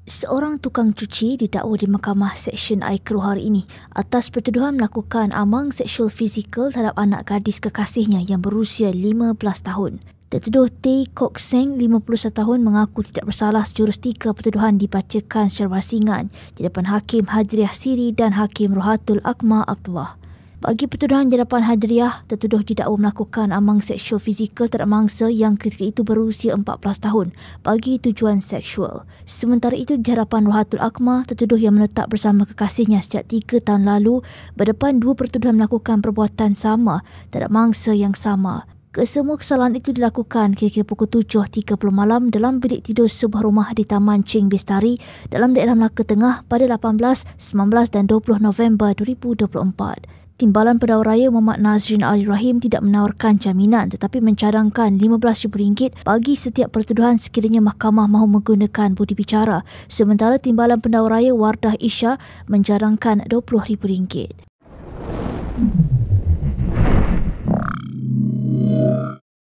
Seorang tukang cuci didakwa di Mahkamah Seksyen Aikrul hari ini atas pertuduhan melakukan amang seksual fizikal terhadap anak gadis kekasihnya yang berusia 15 tahun. Tertuduh Tay Kok Seng, 51 tahun, mengaku tidak bersalah sejurus 3 pertuduhan dibacakan secara berasingan di depan Hakim Hadriah Siri dan Hakim Rohatul Akmal Abdullah. Bagi pertuduhan di hadapan Hadriah, tertuduh didakwa melakukan amang seksual fizikal terhadap mangsa yang ketika itu berusia 14 tahun bagi tujuan seksual. Sementara itu di hadapan Rohatul Akmal, tertuduh yang menetap bersama kekasihnya sejak 3 tahun lalu berdepan 2 pertuduhan melakukan perbuatan sama terhadap mangsa yang sama. Kesemua kesalahan itu dilakukan kira-kira pukul 7.30 malam dalam bilik tidur sebuah rumah di Taman Cheng Bestari dalam daerah Melaka Tengah pada 18, 19 dan 20 November 2024. Timbalan Pendakwa Raya Muhammad Nazrin Ali Rahim tidak menawarkan jaminan tetapi mencadangkan RM15,000 bagi setiap pertuduhan sekiranya mahkamah mahu menggunakan budi bicara. Sementara Timbalan Pendakwa Raya Wardah Isha mencadangkan RM20,000.